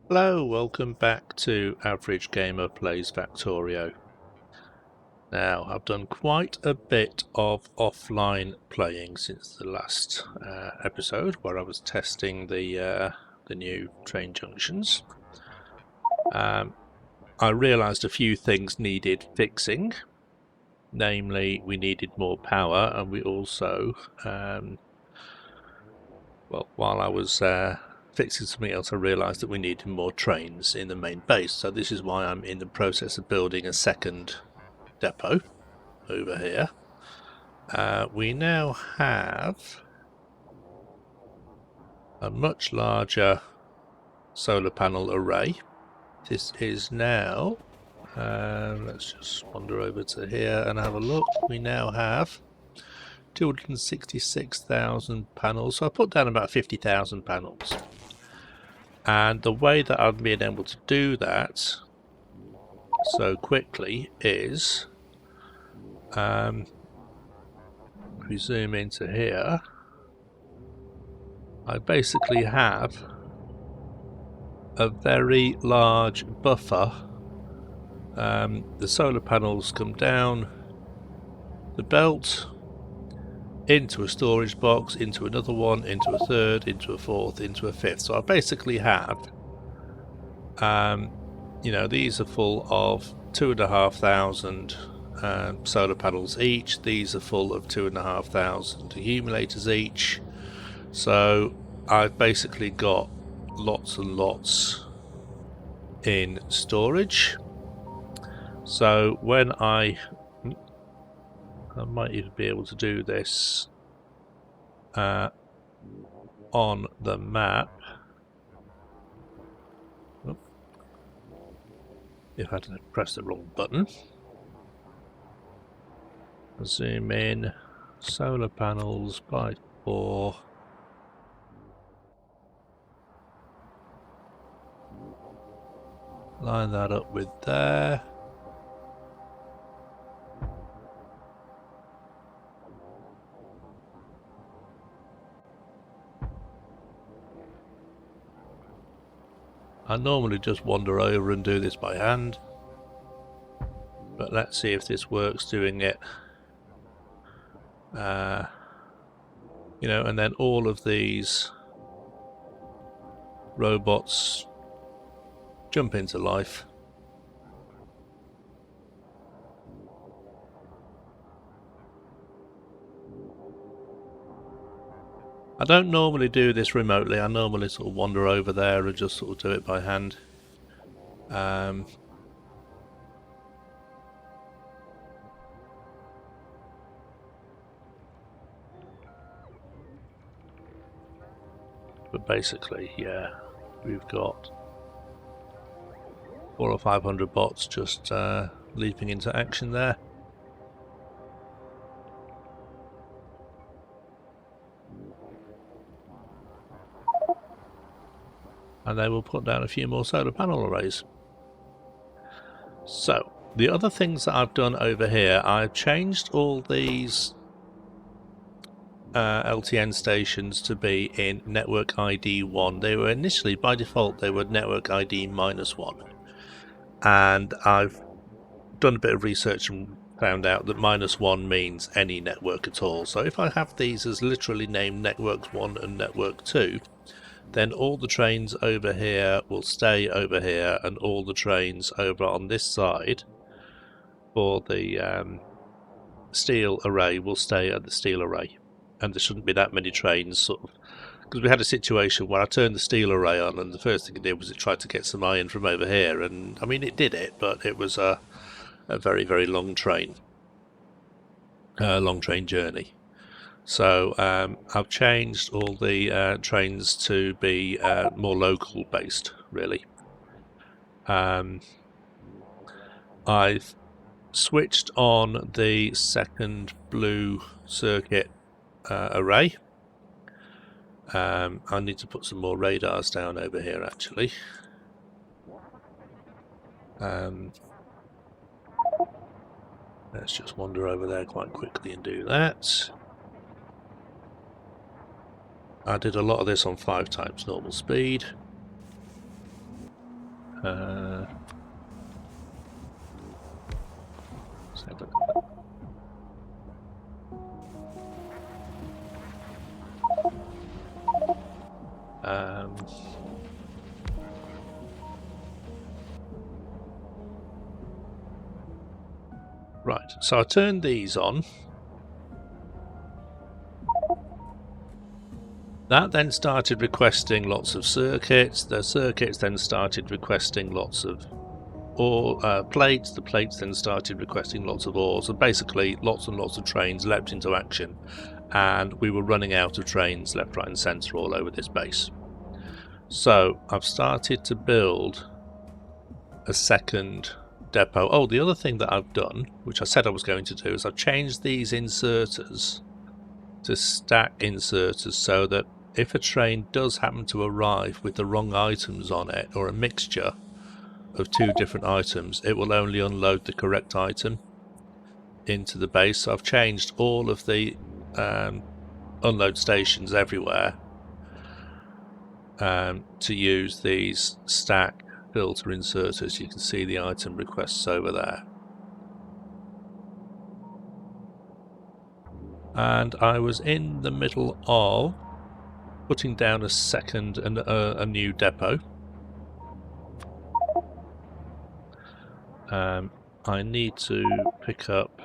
Hello, welcome back to Average Gamer Plays Factorio. Now, I've done quite a bit of offline playing since the last episode where I was testing the new train junctions. I realised a few things needed fixing, namely we needed more power, and we also, while I was fixing something else, I realised that we needed more trains in the main base, so this is why I'm in the process of building a second depot over here. We now have a much larger solar panel array. This is now, let's just wander over to here and have a look. We now have 266,000 panels, so I put down about 50,000 panels. And the way that I've been able to do that so quickly is, if we zoom into here, I basically have a very large buffer. The solar panels come down the belt into a storage box, into another one, into a third, into a fourth, into a fifth. So I basically have, these are full of 2,500 solar panels each. These are full of 2,500 accumulators each. So I've basically got lots and lots in storage. So when I might even be able to do this on the map. If I didn't press the wrong button. Zoom in, solar panels by 4. Line that up with there. I normally just wander over and do this by hand, but let's see if this works doing it. And then all of these robots jump into life. I don't normally do this remotely. I normally sort of wander over there and just sort of do it by hand. But basically, yeah, we've got 400 or 500 bots just leaping into action there. And they will put down a few more solar panel arrays. So, the other things that I've done over here, I've changed all these LTN stations to be in network ID 1. They were initially, by default, they were network ID -1. And I've done a bit of research and found out that -1 means any network at all. So if I have these as literally named networks 1 and network 2, then all the trains over here will stay over here, and all the trains over on this side for the steel array will stay at the steel array. And there shouldn't be that many trains, sort of, because we had a situation where I turned the steel array on, and the first thing it did was it tried to get some iron from over here, and I mean it did it, but it was a very, very long train journey. So I've changed all the trains to be more local based, really. I've switched on the second blue circuit array. I need to put some more radars down over here, actually. Let's just wander over there quite quickly and do that. I did a lot of this on 5 times normal speed. Let's have a look at that. Right, so I turned these on. That then started requesting lots of circuits. The circuits then started requesting lots of ore plates. The plates then started requesting lots of ores, and basically lots and lots of trains leapt into action, and we were running out of trains left, right and centre all over this base. So I've started to build a second depot. Oh, the other thing that I've done, which I said I was going to do, is I've changed these inserters to stack inserters, so that if a train does happen to arrive with the wrong items on it, or a mixture of two different items, it will only unload the correct item into the base. So I've changed all of the unload stations everywhere to use these stack filter inserters. You can see the item requests over there. And I was in the middle of putting down a second and a new depot. I need to pick up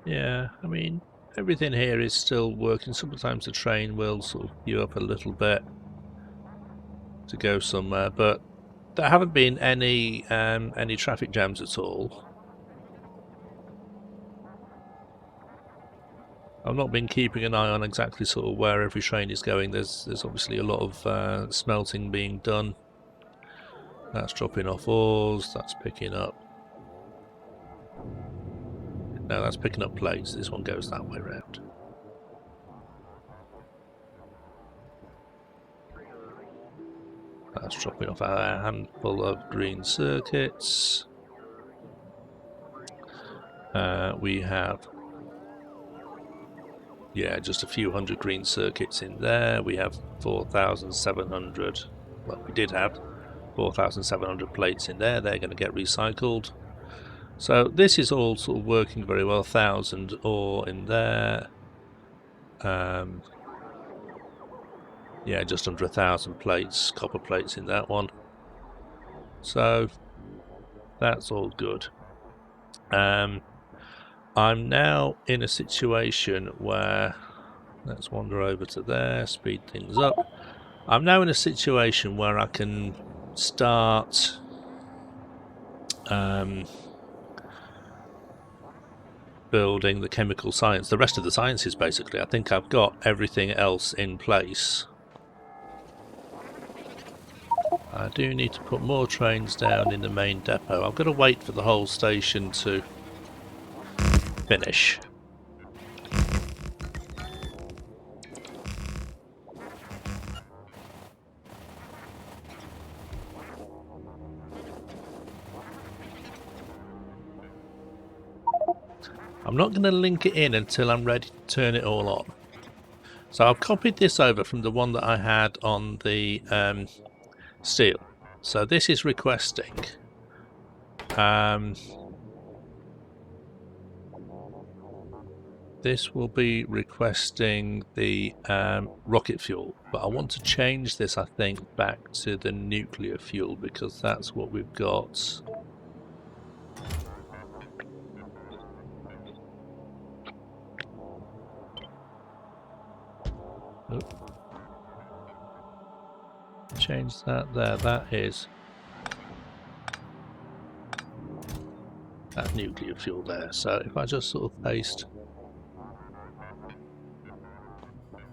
yeah, I mean, everything here is still working. Sometimes the train will sort of queue up a little bit to go somewhere, but there haven't been any traffic jams at all. I've not been keeping an eye on exactly sort of where every train is going. There's obviously a lot of smelting being done. That's dropping off ores. That's picking up. No, that's picking up plates. This one goes that way round. That's dropping off a handful of green circuits. We have, yeah, just a few hundred green circuits in there. We have 4,700. Well, we did have 4,700 plates in there. They're going to get recycled. So this is all sort of working very well. 1,000 ore in there. Yeah, just under 1,000 plates, copper plates in that one. So that's all good. I'm now in a situation where, let's wander over to there, speed things up. I'm now in a situation where I can start building the chemical science, the rest of the sciences basically. I think I've got everything else in place. I do need to put more trains down in the main depot. I've got to wait for the whole station to finish. I'm not going to link it in until I'm ready to turn it all on. So I've copied this over from the one that I had on the steel. So this is requesting this will be requesting the rocket fuel, but I want to change this, I think, back to the nuclear fuel, because that's what we've got. Change that there. That is that nuclear fuel there. So if I just sort of paste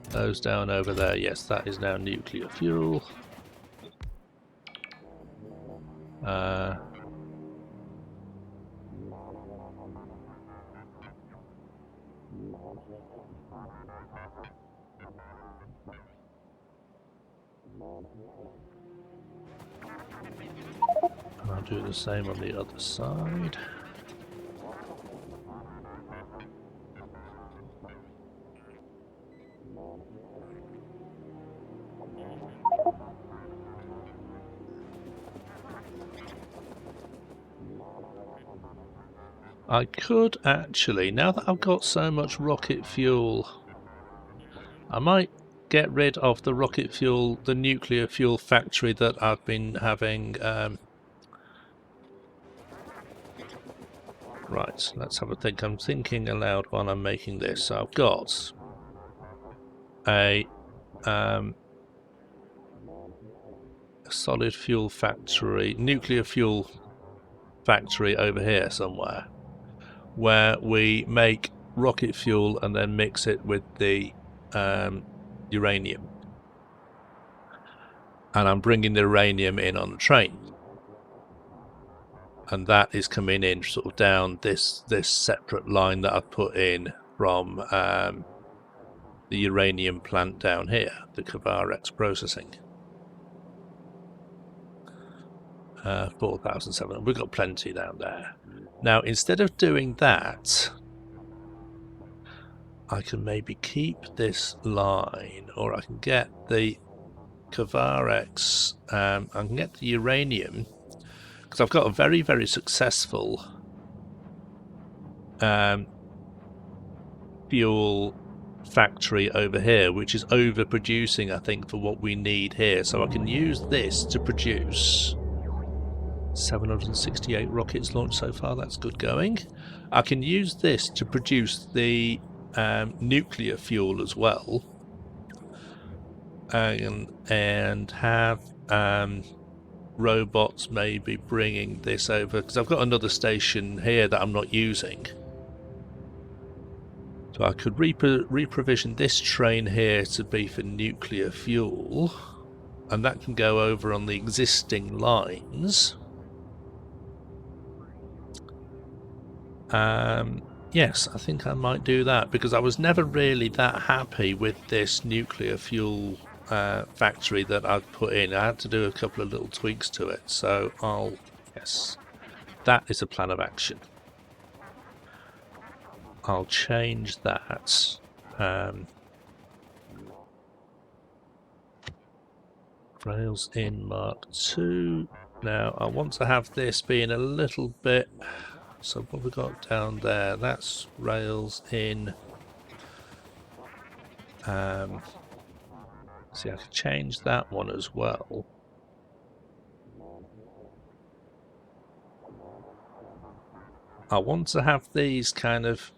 those down over there, yes, that is now nuclear fuel. And I'll do the same on the other side. I could actually, now that I've got so much rocket fuel, I might get rid of the rocket fuel, the nuclear fuel factory that I've been having. Right, let's have a think. I'm thinking aloud while I'm making this. So I've got a solid fuel factory, nuclear fuel factory over here somewhere, where we make rocket fuel and then mix it with the uranium. And I'm bringing the uranium in on the train. And that is coming in sort of down this separate line that I've put in from the uranium plant down here, the Kavarex processing. 4,700. We've got plenty down there. Now, instead of doing that, I can maybe keep this line, or I can get the Kavarex, I can get the uranium, because I've got a very, very successful fuel factory over here, which is overproducing, I think, for what we need here. So I can use this to produce 768 rockets launched so far. That's good going. I can use this to produce the nuclear fuel as well, and have robots maybe bringing this over, because I've got another station here that I'm not using. So I could reprovision this train here to be for nuclear fuel, and that can go over on the existing lines. Yes, I think I might do that, because I was never really that happy with this nuclear fuel factory that I've put in. I had to do a couple of little tweaks to it, so yes, that is a plan of action. I'll change that. Rails in Mark II. Now I want to have this being a little bit. So what we got down there? That's rails in. See, I could change that one as well. I want to have these kind of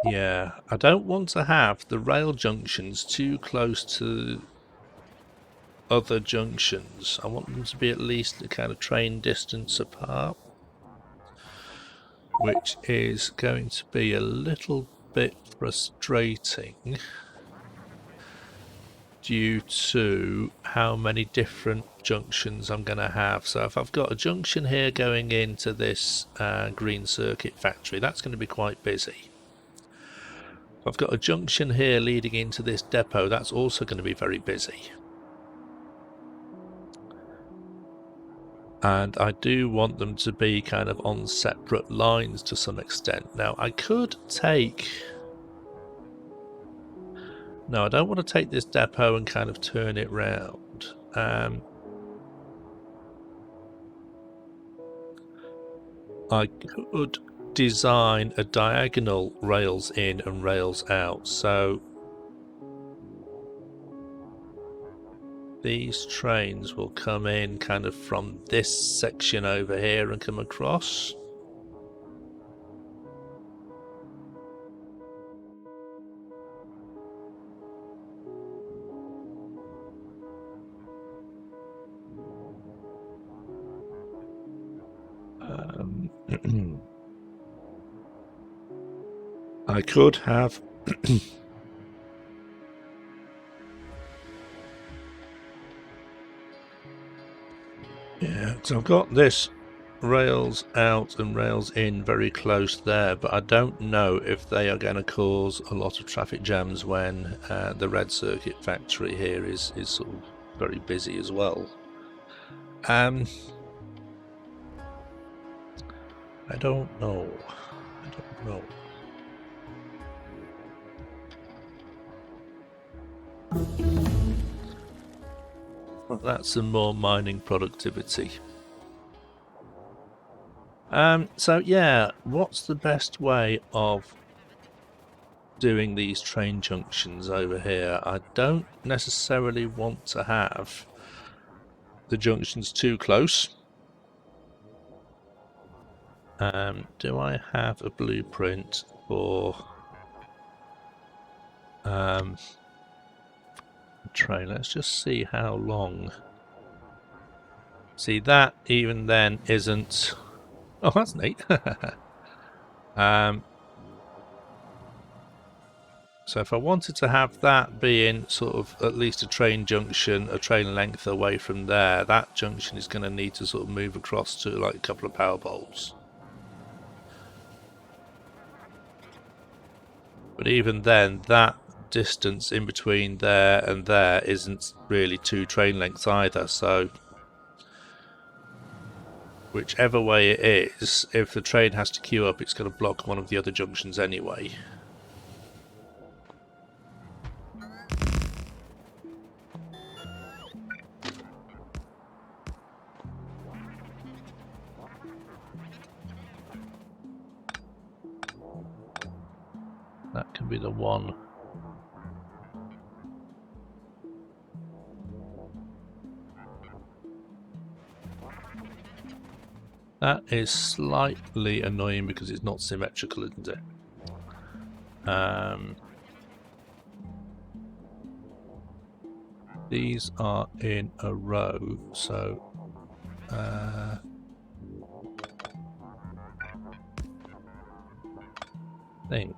yeah, I don't want to have the rail junctions too close to other junctions. I want them to be at least a kind of train distance apart, which is going to be a little bit frustrating due to how many different junctions I'm going to have. So if I've got a junction here going into this green circuit factory, that's going to be quite busy. If I've got a junction here leading into this depot, that's also going to be very busy. And I do want them to be kind of on separate lines to some extent. Now I could take... No, I don't want to take this depot and kind of turn it round. I could design a diagonal rails in and rails out. So these trains will come in kind of from this section over here and come across. I could have yeah, so I've got this rails out and rails in very close there, but I don't know if they are going to cause a lot of traffic jams when the red circuit factory here is sort of very busy as well. I don't know. That's some more mining productivity. So yeah, what's the best way of doing these train junctions over here? I don't necessarily want to have the junctions too close. Do I have a blueprint for train? Let's just see how long. See, that even then isn't. Oh, that's neat. So if I wanted to have that being sort of at least a train junction, a train length away from there, that junction is going to need to sort of move across to like a couple of power poles. But even then, that distance in between there and there isn't really 2 train lengths either, so whichever way it is, if the train has to queue up, it's going to block one of the other junctions anyway. That can be the one. That is slightly annoying because it's not symmetrical, isn't it? These are in a row, so thing.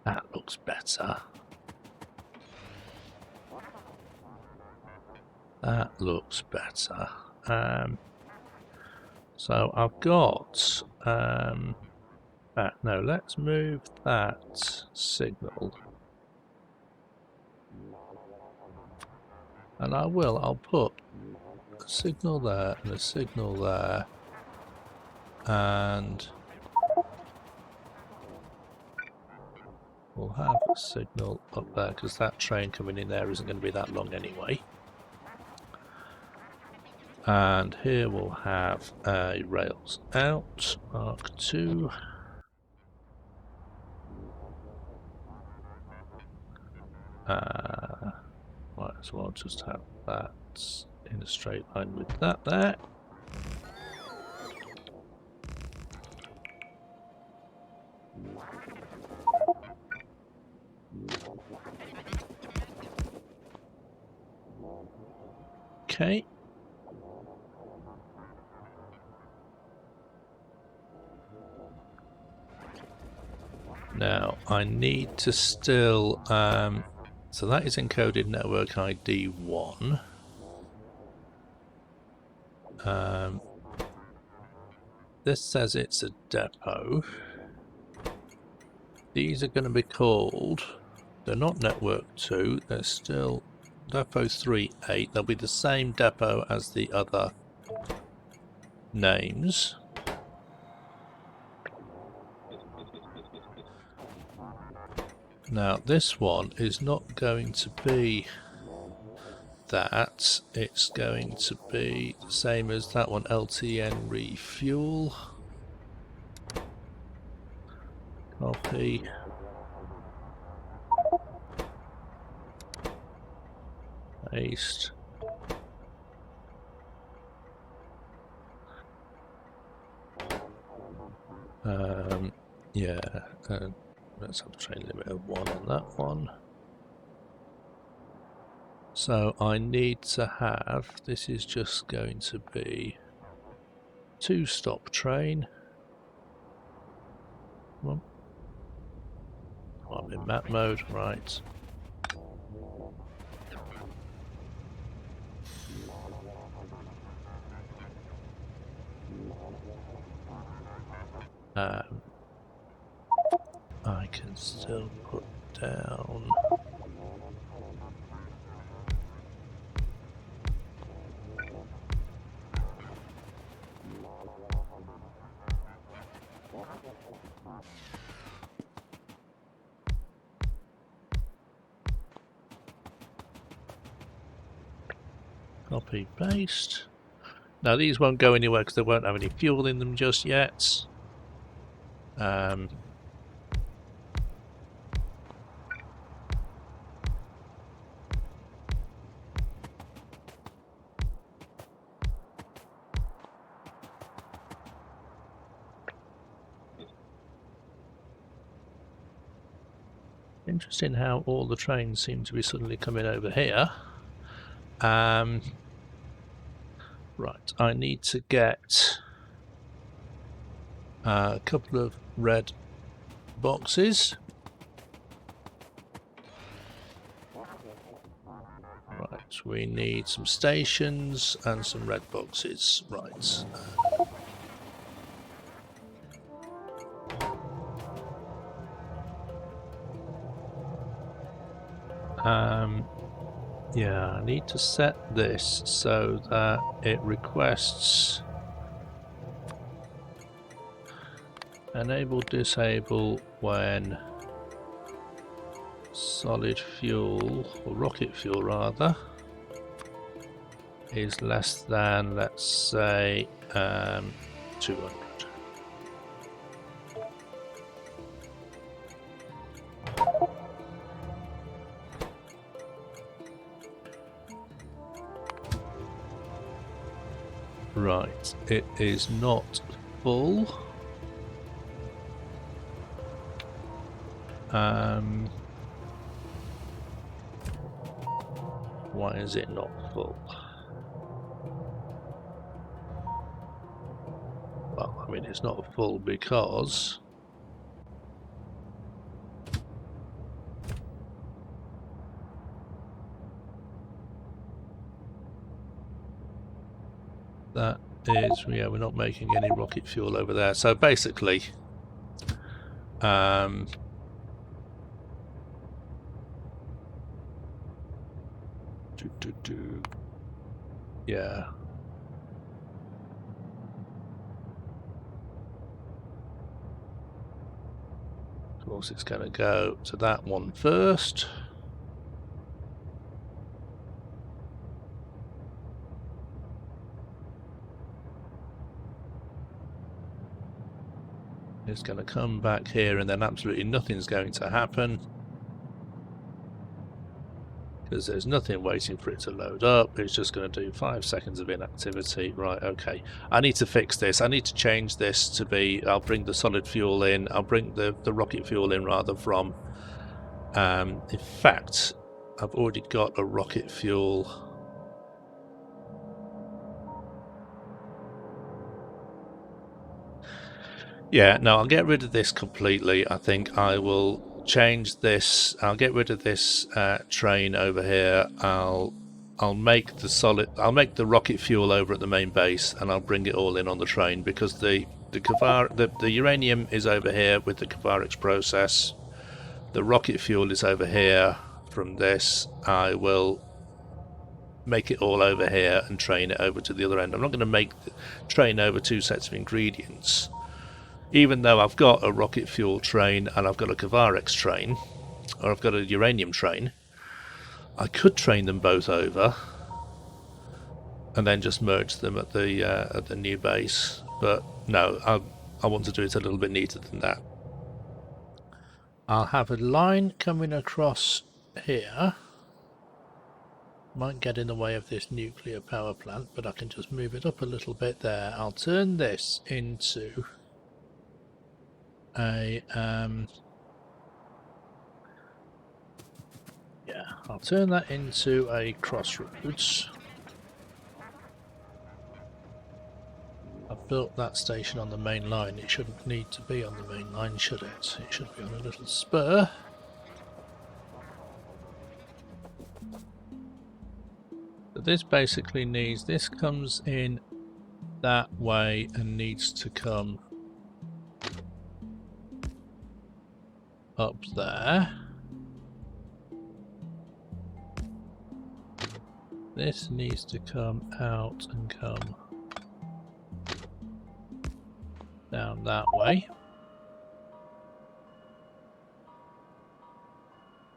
That looks better. That looks better. So I've got no, let's move that signal. And I'll put a signal there and a signal there. And we'll have a signal up there because that train coming in there isn't going to be that long anyway. And here we'll have rails out, Mark 2. Right, so I'll just have that in a straight line with that there. Okay. Now I need to still so that is encoded network ID 1. This says it's a depot. These are going to be called, they're not network 2, they're still depot 3.8. They'll be the same depot as the other names. Now this one is not going to be that, it's going to be the same as that one, LTN refuel. Copy. Paste. Yeah, let's have a train limit of 1 on that one. So I need to have, this is just going to be 2-stop train. Come on. I'm in map mode, right. I can still put down. Copy, paste. Now these won't go anywhere because they won't have any fuel in them just yet. Interesting how all the trains seem to be suddenly coming over here. Right, I need to get a couple of red boxes. Right, we need some stations and some red boxes. Right. Yeah, I need to set this so that it requests enable disable when solid fuel, or rocket fuel rather, is less than, let's say, 200. Right, it is not full. Why is it not full? Well, I mean, it's not full because that is, yeah, we're not making any rocket fuel over there. So basically, yeah. Of course, it's going to go to that one first. It's going to come back here and then absolutely nothing's going to happen because there's nothing waiting for it to load up. It's just going to do 5 seconds of inactivity. Right, okay. I need to fix this. I need to change this to be, I'll bring the solid fuel in. I'll bring the rocket fuel in rather from, in fact, I've already got a rocket fuel. Yeah, no, I'll get rid of this completely. I think I will change this. I'll get rid of this train over here. I'll make the rocket fuel over at the main base, and I'll bring it all in on the train because the uranium is over here with the Kavarics process. The rocket fuel is over here from this. I will make it all over here and train it over to the other end. I'm not going to train over 2 sets of ingredients. Even though I've got a rocket fuel train and I've got a Kavarics train, or I've got a uranium train, I could train them both over and then just merge them at the new base. But no, I want to do it a little bit neater than that. I'll have a line coming across here. Might get in the way of this nuclear power plant, but I can just move it up a little bit there. I'll turn this into a I'll turn that into a crossroads. I've built that station on the main line. It shouldn't need to be on the main line, should it? It should be on a little spur. But this basically needs, this comes in that way and needs to come up there. This needs to come out and come down that way.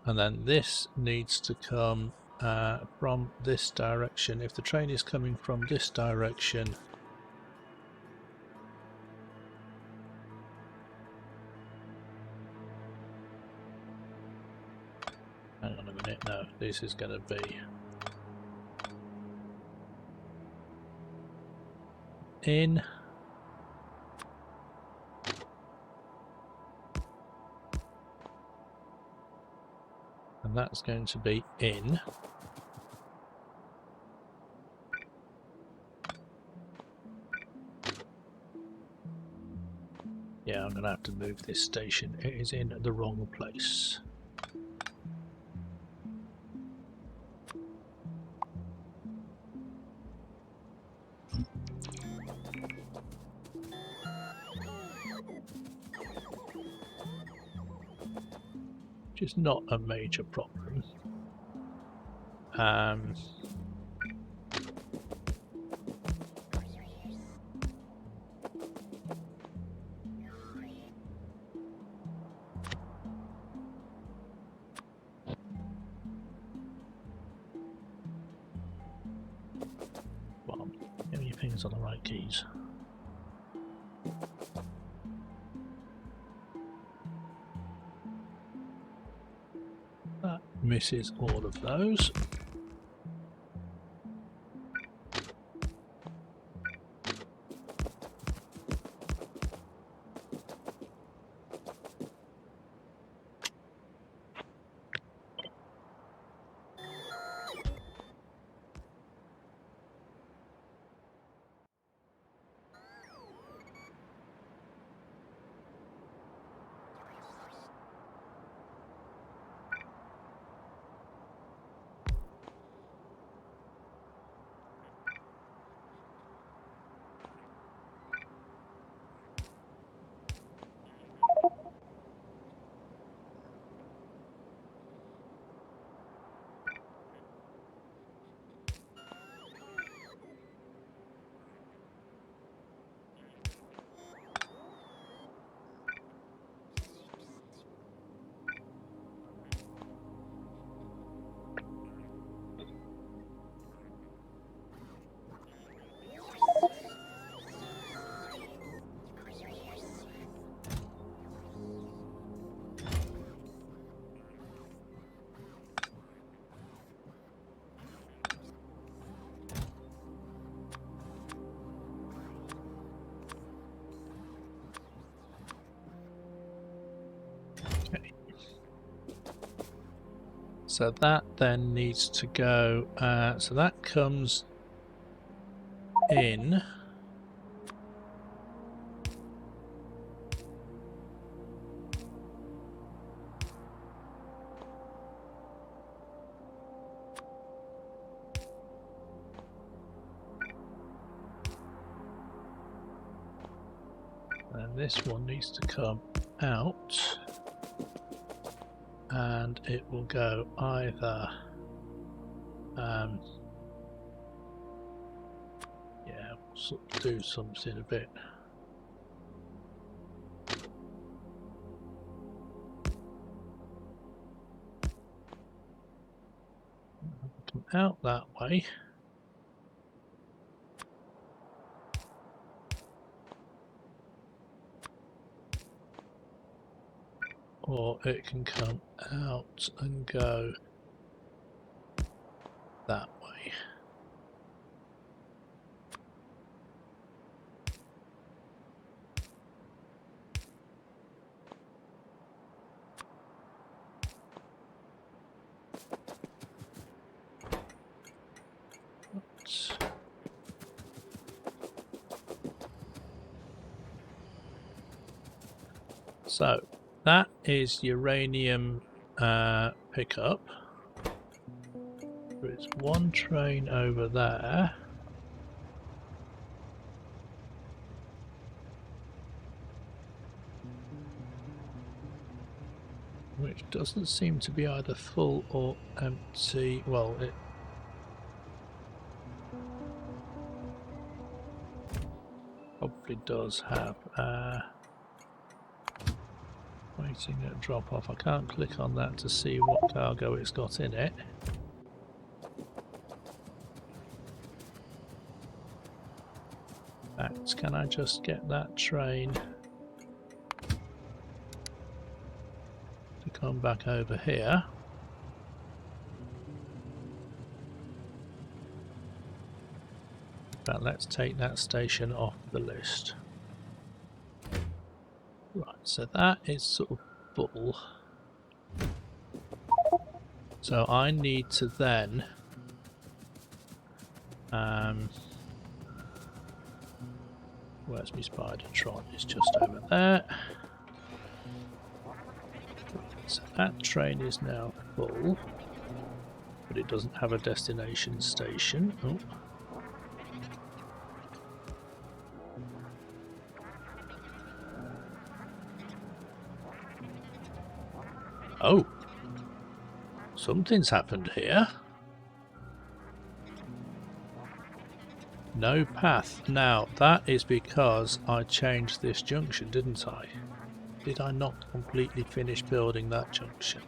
And then this needs to come from this direction. If the train is coming from this direction, hang on a minute, no, this is going to be in. And that's going to be in. Yeah, I'm going to have to move this station. It is in the wrong place. Which is not a major problem. Well, get your fingers on the right keys. That misses all of those. So that then needs to go, so that comes in. And this one needs to come out. And it will go either, yeah, we'll sort of do something a bit. Come out that way. Or it can come out and go that way. Oops. So that is uranium pickup. There is one train over there. which doesn't seem to be either full or empty. Well, it probably does have waiting at drop off. I can't click on that to see what cargo it's got in it. In fact, can I just get that train to come back over here? But let's take that station off the list. Right, so that is sort of full. So I need to then where's my Spidertron? It's just over there. So that train is now full, but it doesn't have a destination station. Oh, something's happened here. No path. Now, that is because I changed this junction, didn't I? Did I not completely finish building that junction?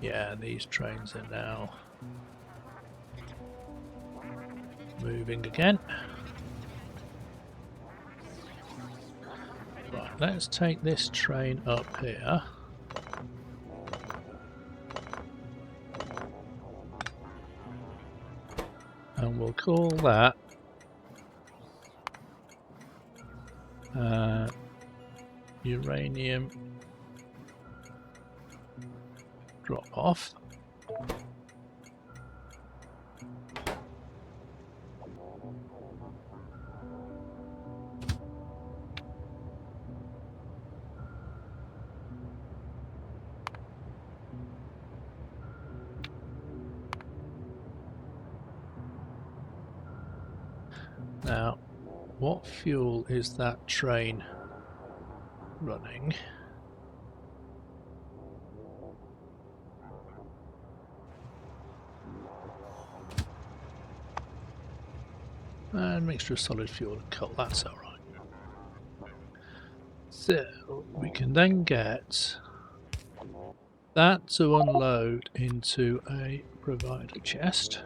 Yeah, these trains are now moving again. Right, let's take this train up here. And we'll call that uranium drop off. Now, what fuel is that train running? And mixture of solid fuel and coal, that's alright. So, we can then get that to unload into a provider chest.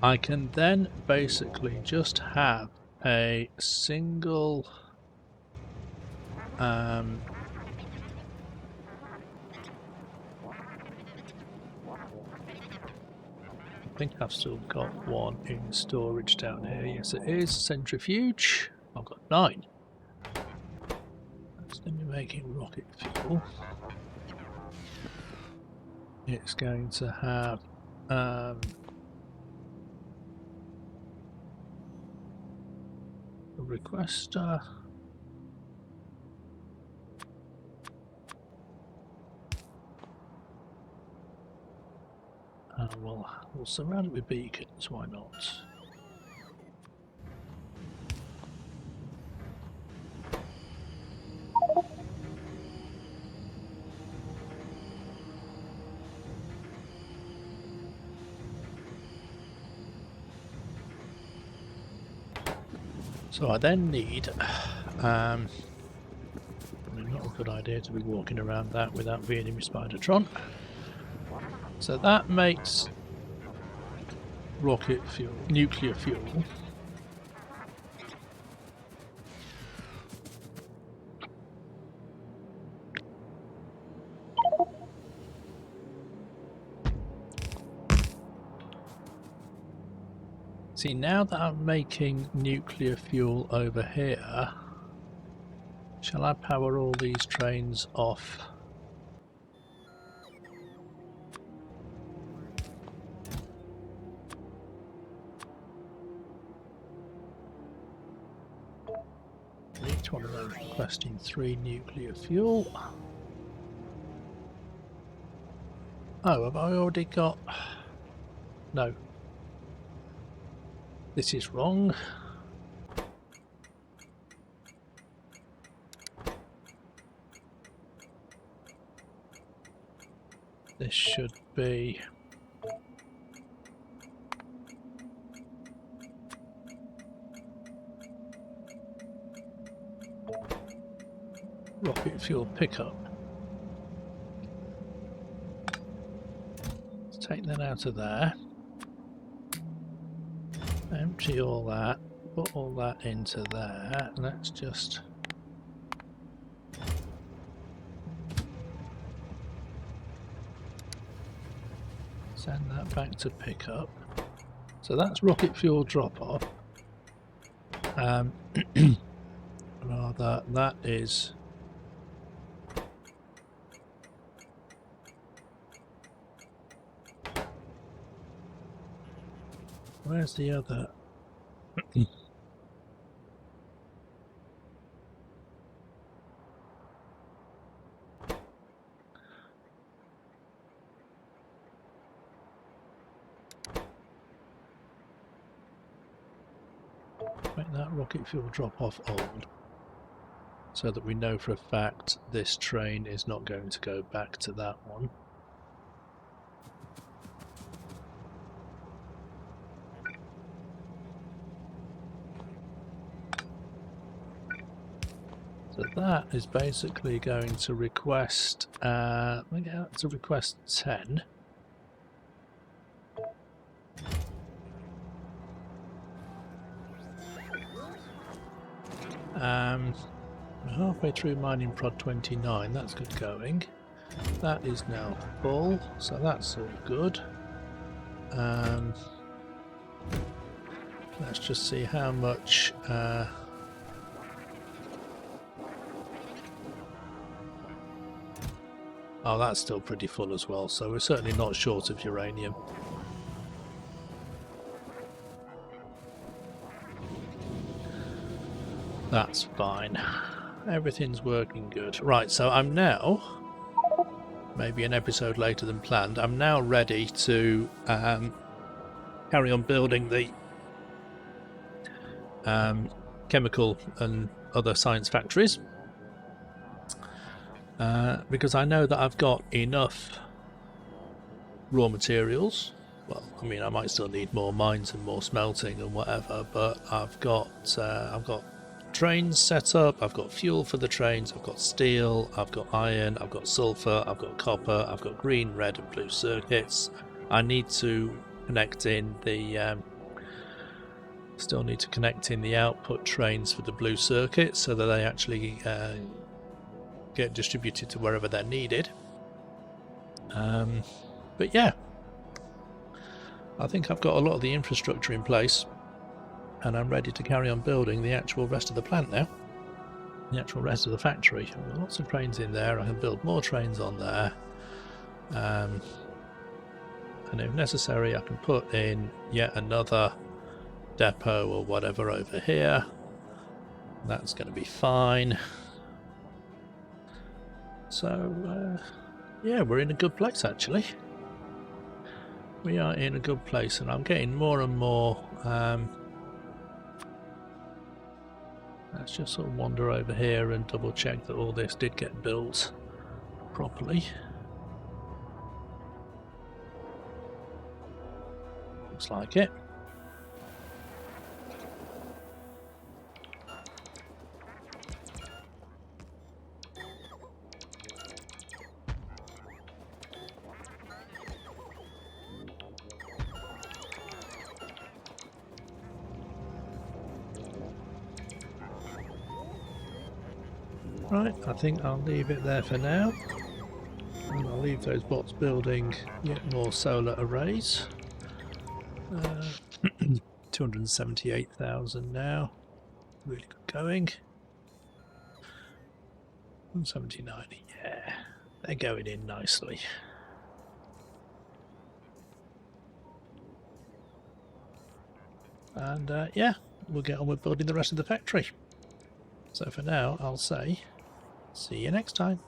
I can then basically just have a single I think I've still got one in storage down here. Yes, it is. Centrifuge. I've got 9. That's going to be making rocket fuel. It's going to have a requester. We'll surround it with beacons, why not? So I then need, probably not a good idea to be walking around that without being in my Spidertron. So that makes rocket fuel, nuclear fuel. See, now that I'm making nuclear fuel over here, shall I power all these trains off? Each one of those requesting 3 nuclear fuel. Oh, have I already got... No. This is wrong. This should be... rocket fuel pickup. Let's take that out of there. Empty all that. Put all that into there. Let's just... send that back to pickup. So that's rocket fuel drop off. Rather, that is... Where's the other? Make that rocket fuel drop off old, so that we know for a fact this train is not going to go back to that one. So that is basically going to request, let me get out to request 10. We're halfway through mining prod 29, that's good going. That is now full, so that's all good. Let's just see how much oh, that's still pretty full as well, so we're certainly not short of uranium. That's fine. Everything's working good. Right, so I'm now, maybe an episode later than planned, I'm now ready to carry on building the chemical and other science factories. Because I know that I've got enough raw materials. Well, I mean, I might still need more mines and more smelting and whatever, but I've got trains set up, I've got fuel for the trains, I've got steel, I've got iron, I've got sulfur, I've got copper, I've got green, red and blue circuits. I need to connect in the still need to connect in the output trains for the blue circuits so that they actually get distributed to wherever they're needed. But yeah, I think I've got a lot of the infrastructure in place and I'm ready to carry on building the actual rest of the plant now, the actual rest of the factory. I've got lots of trains in there, I can build more trains on there, and if necessary I can put in yet another depot or whatever over here. That's going to be fine. So yeah, we're in a good place actually. We are in a good place and I'm getting more and more let's just sort of wander over here and double check that all this did get built properly. Looks like it. Right, I think I'll leave it there for now. And I'll leave those bots building yet more solar arrays. 278,000 now. Really good going. 179, yeah. They're going in nicely. And yeah, we'll get on with building the rest of the factory. So for now, I'll say, see you next time.